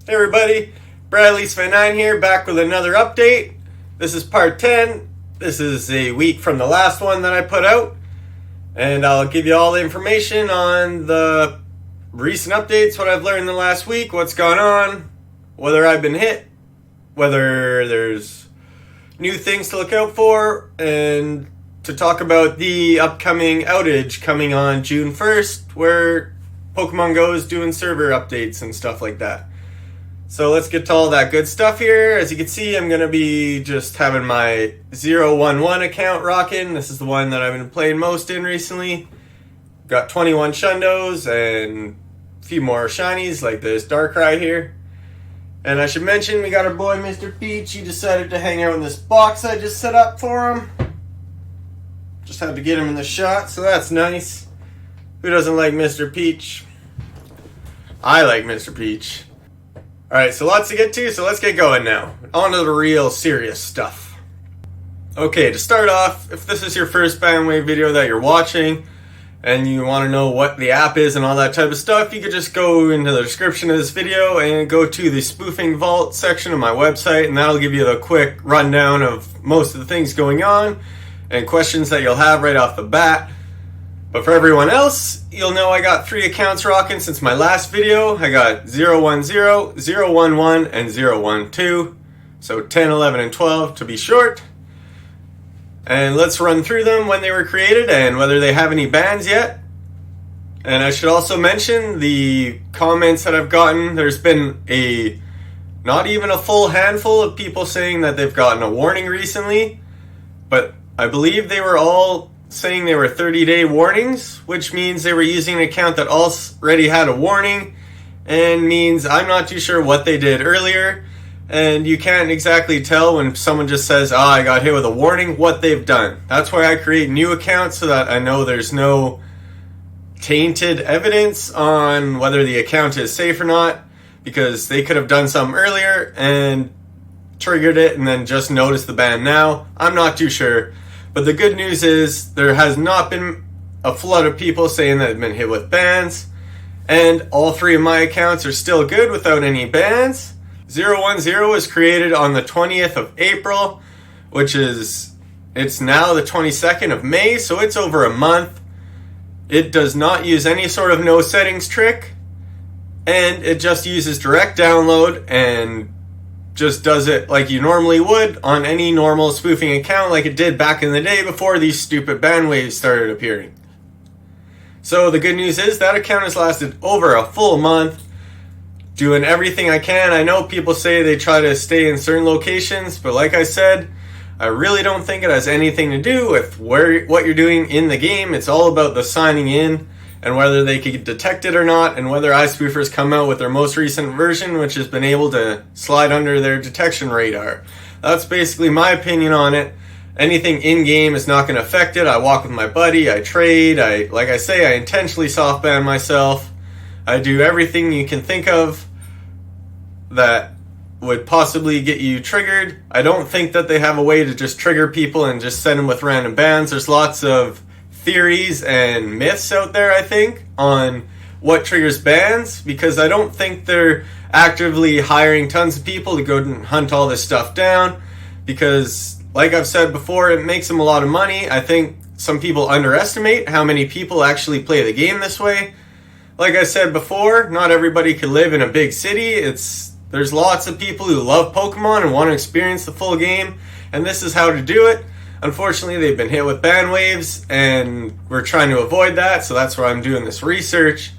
Hey everybody, Bradley9 here, back with another update. This is part 10. This is a week from the last one that I put out. And I'll give you all the information on the recent updates, what I've learned in the last week, what's gone on, whether I've been hit, whether there's new things to look out for, and to talk about the upcoming outage coming on June 1st, where Pokemon Go is doing server updates and stuff like that. So let's get to all that good stuff here. As you can see, I'm going to be just having my 011 account rocking. This is the one that I've been playing most in recently. Got 21 Shundos and a few more shinies like this Darkrai here. And I should mention, we got our boy Mr. Peach. He decided to hang out in this box I just set up for him. Just had to get him in the shot, so that's nice. Who doesn't like Mr. Peach? I like Mr. Peach. Alright, so lots to get to, so let's get going now. On to the real serious stuff. Okay, to start off, if this is your first Bandwave video that you're watching, and you want to know what the app is and all that type of stuff, you could just go into the description of this video and go to the Spoofing Vault section of my website, and that'll give you the quick rundown of most of the things going on, and questions that you'll have right off the bat. But for everyone else, you'll know I got 3 accounts rocking since my last video. I got 010, 011, and 012. So 10, 11, and 12 to be short. And let's run through them when they were created and whether they have any bans yet. And I should also mention the comments that I've gotten. There's been not even a full handful of people saying that they've gotten a warning recently. But I believe they were all saying they were 30-day warnings, which means they were using an account that already had a warning, and means I'm not too sure what they did earlier, and you can't exactly tell when someone just says, I got hit with a warning, what they've done. That's why I create new accounts, so that I know there's no tainted evidence on whether the account is safe or not, because they could have done something earlier and triggered it and then just noticed the ban now. I'm not too sure. But the good news is there has not been a flood of people saying that they've been hit with bans. And all 3 of my accounts are still good without any bans. 010 was created on the 20th of April, it's now the 22nd of May, so it's over a month. It does not use any sort of no settings trick. And it just uses direct download and just does it like you normally would on any normal spoofing account, like it did back in the day before these stupid ban waves started appearing. So the good news is that account has lasted over a full month, doing everything I can. I know people say they try to stay in certain locations, but like I said, I really don't think it has anything to do with what you're doing in the game. It's all about the signing in and whether they could detect it or not, and whether iSpoofers come out with their most recent version, which has been able to slide under their detection radar. That's basically my opinion on it. Anything in-game is not going to affect it. I walk with my buddy, I trade, like I say, I intentionally soft-ban myself. I do everything you can think of that would possibly get you triggered. I don't think that they have a way to just trigger people and just send them with random bans. There's lots of theories and myths out there, I think, on what triggers bans, because I don't think they're actively hiring tons of people to go and hunt all this stuff down, because like I've said before, it makes them a lot of money. I think some people underestimate how many people actually play the game this way. Like I said before, not everybody can live in a big city. There's lots of people who love Pokemon and want to experience the full game, and this is how to do it. Unfortunately, they've been hit with ban waves, and we're trying to avoid that, so that's why I'm doing this research.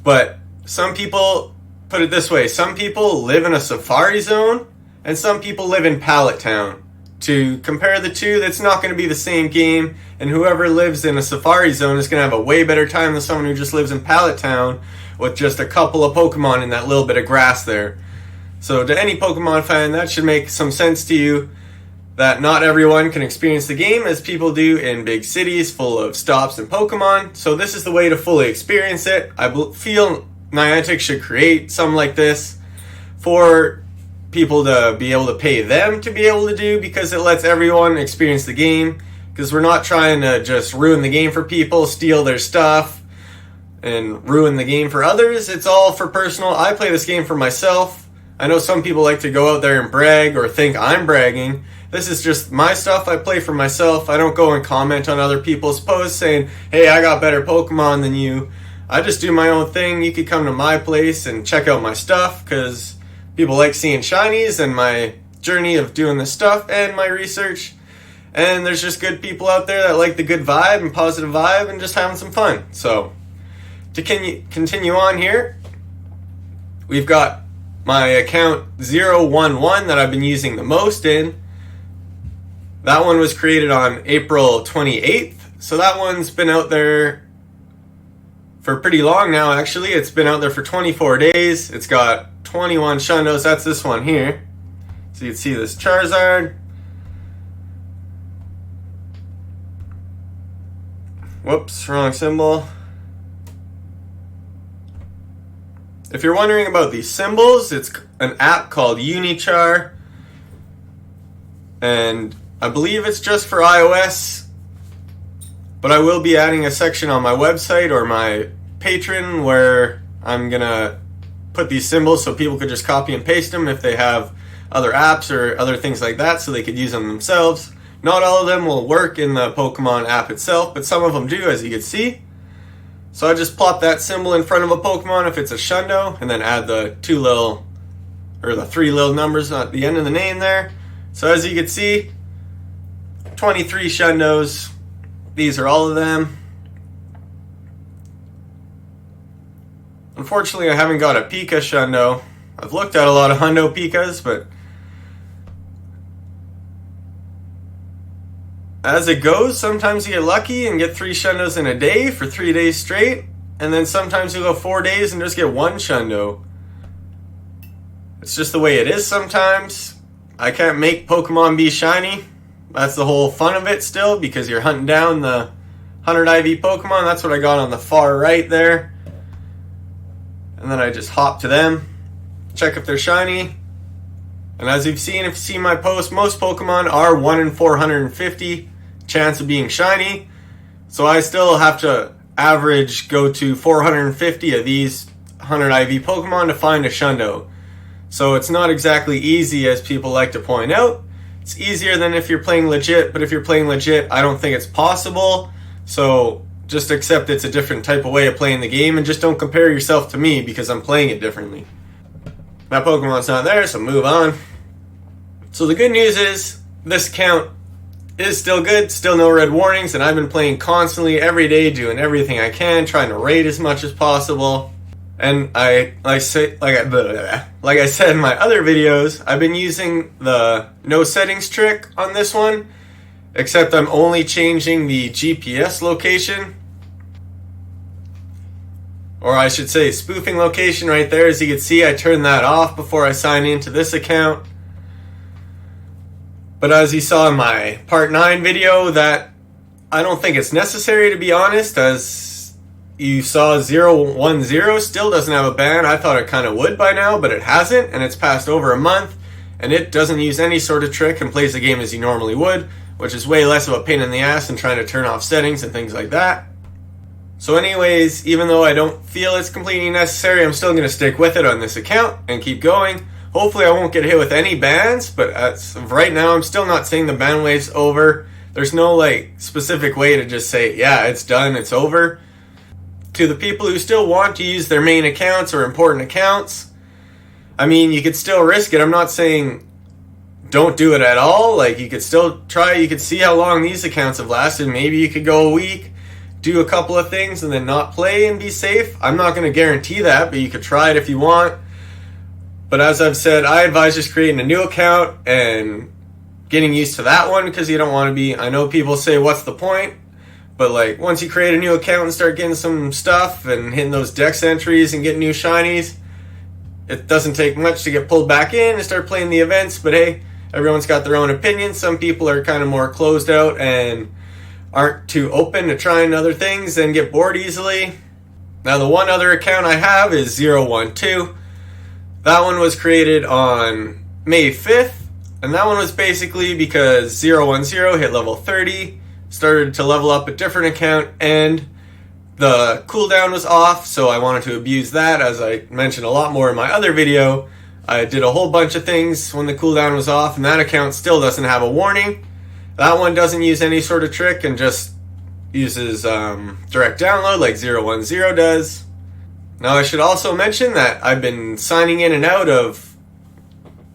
But some people, put it this way, some people live in a Safari Zone, and some people live in Pallet Town. To compare the two, that's not going to be the same game, and whoever lives in a Safari Zone is going to have a way better time than someone who just lives in Pallet Town with just a couple of Pokemon in that little bit of grass there. So to any Pokemon fan, that should make some sense to you, that not everyone can experience the game as people do in big cities full of stops and Pokemon. So this is the way to fully experience it. I feel Niantic should create something like this for people to be able to pay them to be able to do, because it lets everyone experience the game. Because we're not trying to just ruin the game for people, steal their stuff, and ruin the game for others. It's all for personal. I play this game for myself. I know some people like to go out there and brag or think I'm bragging. This is just my stuff. I play for myself. I don't go and comment on other people's posts saying, hey, I got better Pokemon than you. I just do my own thing. You could come to my place and check out my stuff because people like seeing shinies and my journey of doing this stuff and my research. And there's just good people out there that like the good vibe and positive vibe and just having some fun. So to continue on here, we've got my account 011 that I've been using the most in. That one was created on April 28th. So that one's been out there for pretty long now, actually. It's been out there for 24 days. It's got 21 Shundos. That's this one here. So you can see this Charizard. Whoops, wrong symbol. If you're wondering about these symbols, it's an app called Unichar. And I believe it's just for iOS. But I will be adding a section on my website or my Patreon where I'm going to put these symbols so people could just copy and paste them if they have other apps or other things like that so they could use them themselves. Not all of them will work in the Pokemon app itself, but some of them do, as you can see. So I just plop that symbol in front of a Pokemon if it's a Shundo, and then add the three little numbers at the end of the name there. So as you can see, 23 Shundos. These are all of them. Unfortunately, I haven't got a Pika Shundo. I've looked at a lot of Hundo Pikas, but as it goes, sometimes you get lucky and get 3 Shundos in a day for 3 days straight, and then sometimes you go 4 days and just get 1 Shundo. It's just the way it is sometimes. I can't make Pokemon be shiny. That's the whole fun of it still, because you're hunting down the 100 IV Pokemon. That's what I got on the far right there. And then I just hop to them, check if they're shiny. And as you've seen, if you see my post, most Pokemon are 1 in 450 chance of being shiny. So I still have to average go to 450 of these 100 IV Pokemon to find a Shundo. So it's not exactly easy as people like to point out. It's easier than if you're playing legit, but if you're playing legit, I don't think it's possible. So just accept it's a different type of way of playing the game and just don't compare yourself to me because I'm playing it differently. That Pokemon's not there, so move on. So the good news is this account is still good, still no red warnings, and I've been playing constantly every day, doing everything I can, trying to raid as much as possible. And like I said in my other videos, I've been using the no settings trick on this one, except I'm only changing the GPS location. Or I should say spoofing location right there. As you can see, I turned that off before I signed into this account. But as you saw in my part 9 video, that I don't think it's necessary, to be honest. As you saw, 010 still doesn't have a ban. I thought it kind of would by now, but it hasn't, and it's passed over a month, and it doesn't use any sort of trick and plays the game as you normally would, which is way less of a pain in the ass than trying to turn off settings and things like that. So anyways, even though I don't feel it's completely necessary, I'm still going to stick with it on this account and keep going. Hopefully I won't get hit with any bans, but as of right now, I'm still not saying the ban wave's over. There's no specific way to just say, yeah, it's done, it's over. To the people who still want to use their main accounts or important accounts, I mean, you could still risk it. I'm not saying don't do it at all. You could still try. You could see how long these accounts have lasted. Maybe you could go a week, do a couple of things, and then not play and be safe. I'm not going to guarantee that, but you could try it if you want. But as I've said, I advise just creating a new account and getting used to that one, because you don't want to be, I know people say, what's the point? But once you create a new account and start getting some stuff and hitting those dex entries and getting new shinies, it doesn't take much to get pulled back in and start playing the events. But hey, everyone's got their own opinion. Some people are kind of more closed out and aren't too open to trying other things and get bored easily. Now the one other account I have is 012. That one was created on May 5th, and that one was basically because 010 hit level 30, started to level up a different account, and the cooldown was off, so I wanted to abuse that, as I mentioned a lot more in my other video I did a whole bunch of things when the cooldown was off, and that account still doesn't have a warning. That one doesn't use any sort of trick and just uses direct download like 010 does. Now I should also mention that I've been signing in and out of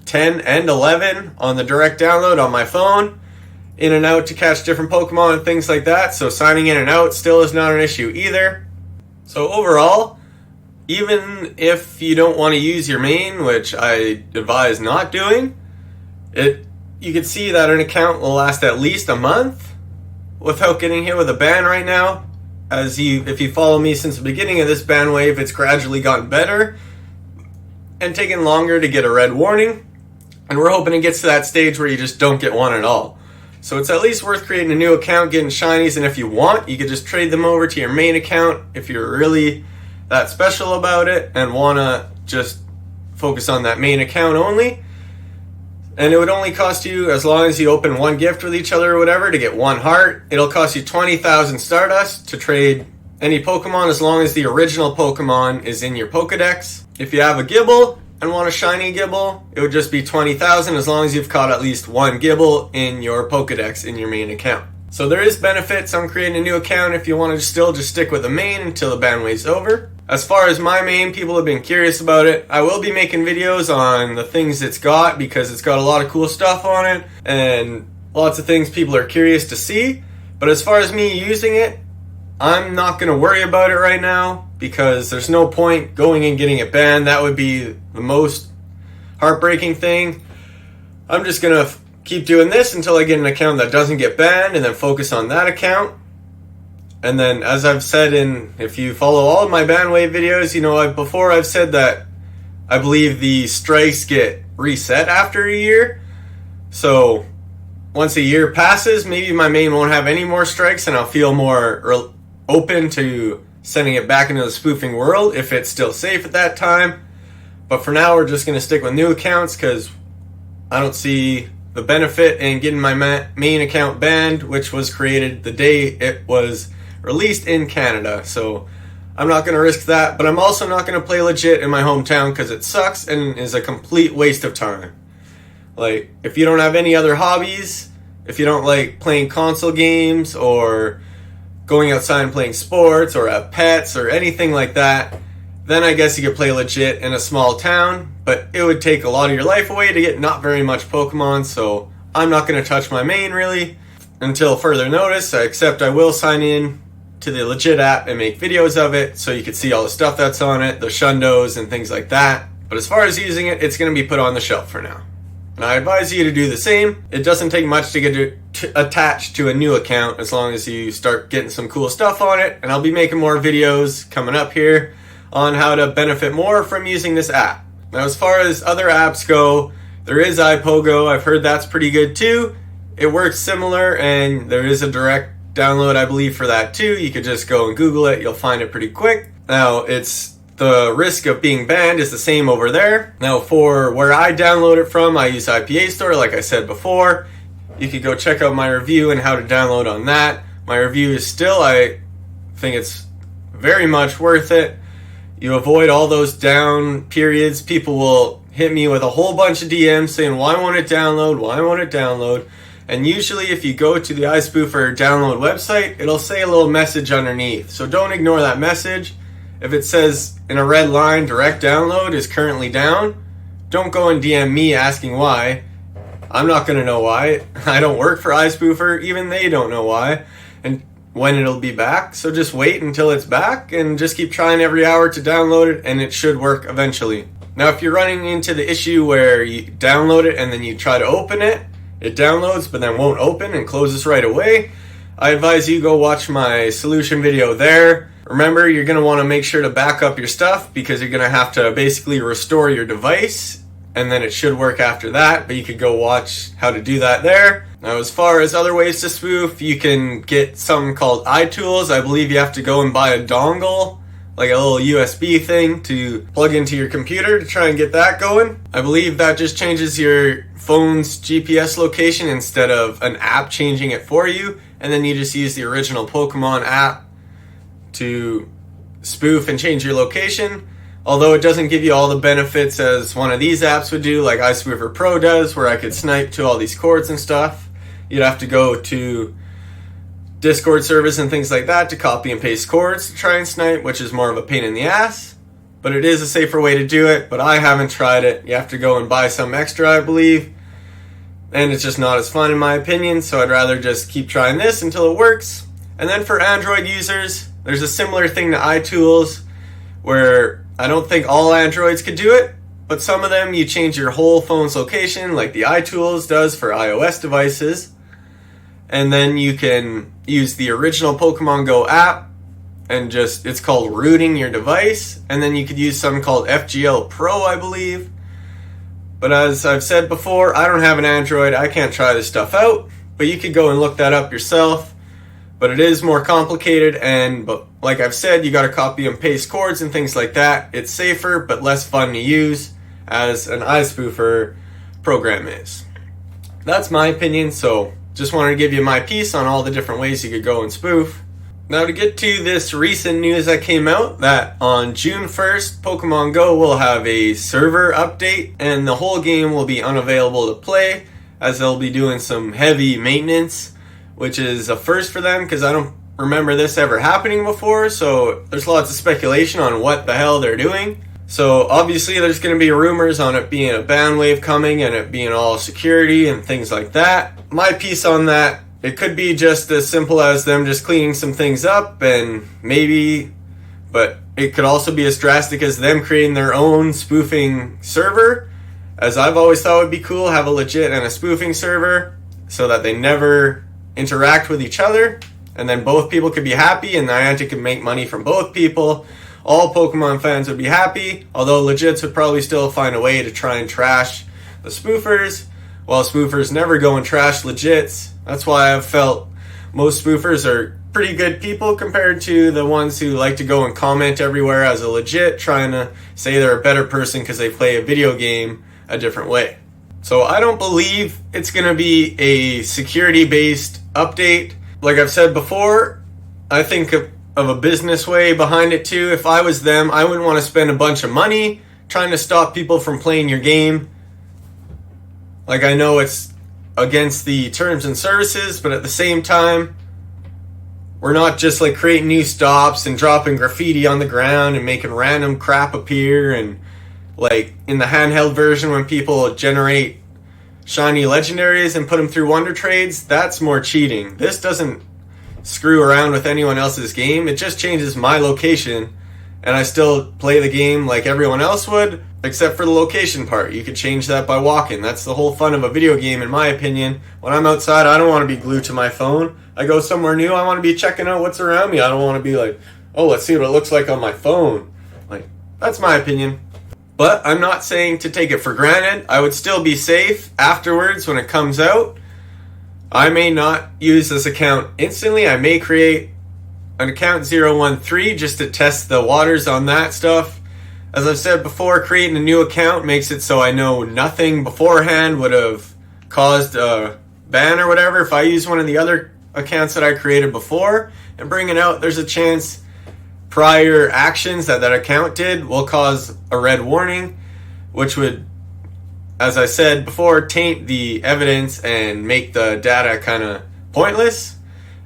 10 and 11 on the direct download on my phone, in and out to catch different Pokemon and things like that, so signing in and out still is not an issue either. So overall, even if you don't want to use your main, which I advise not doing, you can see that an account will last at least a month without getting hit with a ban right now. If you follow me since the beginning of this ban wave, it's gradually gotten better and taken longer to get a red warning. And we're hoping it gets to that stage where you just don't get one at all. So it's at least worth creating a new account, getting shinies, and if you want, you could just trade them over to your main account if you're really that special about it and want to just focus on that main account only. And it would only cost you, as long as you open one gift with each other or whatever, to get one heart. It'll cost you 20,000 Stardust to trade any Pokemon as long as the original Pokemon is in your Pokedex. If you have a Gibble and want a shiny Gibble, it would just be 20,000 as long as you've caught at least one Gibble in your Pokedex in your main account. So there is benefits on creating a new account if you want to still just stick with the main until the ban wave's over. As far as my main, people have been curious about it. I will be making videos on the things it's got because it's got a lot of cool stuff on it and lots of things people are curious to see. But as far as me using it, I'm not going to worry about it right now because there's no point going and getting it banned. That would be the most heartbreaking thing. I'm just going to keep doing this until I get an account that doesn't get banned and then focus on that account. And then, as I've said, if you follow all of my ban wave videos, you know, before I've said that I believe the strikes get reset after a year. So once a year passes, maybe my main won't have any more strikes and I'll feel more open to sending it back into the spoofing world if it's still safe at that time. But for now, we're just going to stick with new accounts because I don't see the benefit in getting my main account banned, which was created the day it was released in Canada. So I'm not going to risk that, but I'm also not going to play legit in my hometown because it sucks and is a complete waste of time. Like, if you don't have any other hobbies, if you don't like playing console games or going outside and playing sports or have pets or anything like that, then I guess you could play legit in a small town, but it would take a lot of your life away to get not very much Pokemon, so I'm not going to touch my main really until further notice, except I will sign in to the legit app and make videos of it so you can see all the stuff that's on it, the shundos and things like that. But as far as using it, it's going to be put on the shelf for now. And I advise you to do the same. It doesn't take much to get attached to a new account as long as you start getting some cool stuff on it. And I'll be making more videos coming up here on how to benefit more from using this app. Now, as far as other apps go, there is iPogo. I've heard that's pretty good too. It works similar, and there is a direct download, I believe, for that too. You could just go and Google it. You'll find it pretty quick. Now, the risk of being banned is the same over there. Now, for where I download it from, I use IPA Store, like I said before. You could go check out my review and how to download on that. My review is still, I think it's very much worth it. You avoid all those down periods. People will hit me with a whole bunch of DMs saying, why won't it download? Why won't it download? And usually if you go to the iSpoofer download website, it'll say a little message underneath. So don't ignore that message. If it says in a red line, direct download is currently down, don't go and DM me asking why. I'm not going to know why. I don't work for iSpoofer. Even they don't know why and when it'll be back. So just wait until it's back and just keep trying every hour to download it, and it should work eventually. Now, if you're running into the issue where you download it and then you try to open it, it downloads but then won't open and closes right away, I advise you go watch my solution video there. Remember, you're going to want to make sure to back up your stuff because you're going to have to basically restore your device, and then it should work after that, but you could go watch how to do that there. Now, as far as other ways to spoof, you can get something called iTools. I believe you have to go and buy a dongle, like a little USB thing to plug into your computer to try and get that going. I believe that just changes your phone's GPS location instead of an app changing it for you, and then you just use the original Pokemon app to spoof and change your location. Although it doesn't give you all the benefits as one of these apps would do, like iSpoofer Pro does, where I could snipe to all these cords and stuff. You'd have to go to Discord servers and things like that to copy and paste cords to try and snipe, which is more of a pain in the ass. But it is a safer way to do it, but I haven't tried it. You have to go and buy some extra, I believe. And it's just not as fun in my opinion, so I'd rather just keep trying this until it works. And then for Android users, there's a similar thing to iTools, where I don't think all Androids could do it, but some of them you change your whole phone's location, like the iTools does for iOS devices. And then you can use the original Pokemon Go app and it's called rooting your device. And then you could use something called FGL Pro, I believe. But as I've said before, I don't have an Android. I can't try this stuff out. But you could go and look that up yourself. But it is more complicated, but like I've said, you got to copy and paste cords and things like that. It's safer, but less fun to use, as an iSpoofer program is. That's my opinion, so just wanted to give you my piece on all the different ways you could go and spoof. Now to get to this recent news that came out, that on June 1st, Pokemon Go will have a server update, and the whole game will be unavailable to play, as they'll be doing some heavy maintenance, which is a first for them, because I don't remember this ever happening before, so there's lots of speculation on what the hell they're doing. So obviously there's going to be rumors on it being a ban wave coming, and it being all security and things like that. My piece on that, it could be just as simple as them just cleaning some things up, and maybe, but it could also be as drastic as them creating their own spoofing server, as I've always thought would be cool, have a legit and a spoofing server, so that they never interact with each other, and then both people could be happy, and Niantic could make money from both people. All Pokemon fans would be happy, although legits would probably still find a way to try and trash the spoofers, while spoofers never go and trash legits. That's why I've felt most spoofers are pretty good people compared to the ones who like to go and comment everywhere as a legit, trying to say they're a better person because they play a video game a different way. So I don't believe it's going to be a security-based update. Like I've said before, I think of a business way behind it too. If I was them, I wouldn't want to spend a bunch of money trying to stop people from playing your game. Like, I know it's against the terms and services, but at the same time, we're not just like creating new stops and dropping graffiti on the ground and making random crap appear, and like in the handheld version when people generate shiny legendaries and put them through wonder trades, that's more cheating. This doesn't screw around with anyone else's game. It just changes my location, and I still play the game like everyone else would, except for the location part. You could change that by walking. That's the whole fun of a video game, in my opinion. When I'm outside, I don't want to be glued to my phone. I go somewhere new, I want to be checking out what's around me. I don't want to be like, oh, let's see what it looks like on my phone. Like, that's my opinion. But I'm not saying to take it for granted. I would still be safe afterwards when it comes out. I may not use this account instantly. I may create an account 013 just to test the waters on that stuff. As I've said before, creating a new account makes it so I know nothing beforehand would have caused a ban or whatever. If I use one of the other accounts that I created before and bring it out, there's a chance prior actions that account did will cause a red warning, which would, as I said before, taint the evidence and make the data kind of pointless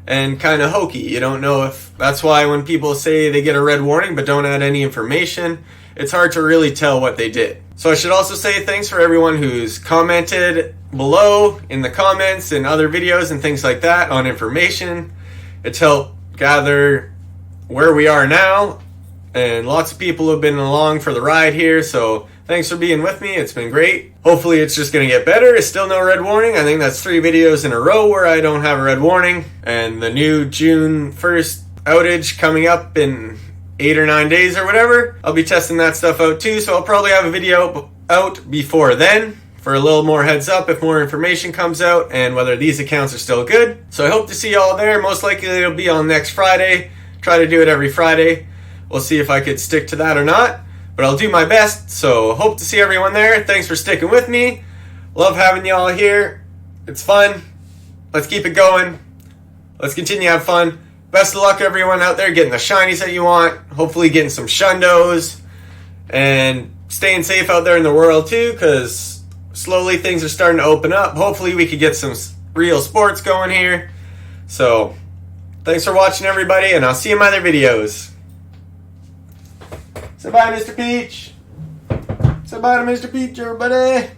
and kind of hokey. You don't know if... That's why when people say they get a red warning but don't add any information, it's hard to really tell what they did. So I should also say thanks for everyone who's commented below in the comments and other videos and things like that on information. It's helped gather where we are now, and lots of people have been along for the ride here, so thanks for being with me. It's been great. Hopefully it's just going to get better. It's still no red warning. I think that's 3 videos in a row where I don't have a red warning, and the new June 1st outage coming up in 8 or 9 days or whatever, I'll be testing that stuff out too, so I'll probably have a video out before then for a little more heads up if more information comes out and whether these accounts are still good. So I hope to see y'all there. Most likely it'll be on next Friday. Try to do it every Friday. We'll see if I could stick to that or not, but I'll do my best. So hope to see everyone there. Thanks for sticking with me. Love having y'all here. It's fun. Let's keep it going. Let's continue to have fun. Best of luck everyone out there getting the shinies that you want. Hopefully getting some shundos and staying safe out there in the world too, because slowly things are starting to open up. Hopefully we could get some real sports going here. So thanks for watching, everybody, and I'll see you in my other videos. Say bye, Mr. Peach. Say bye to Mr. Peach, everybody.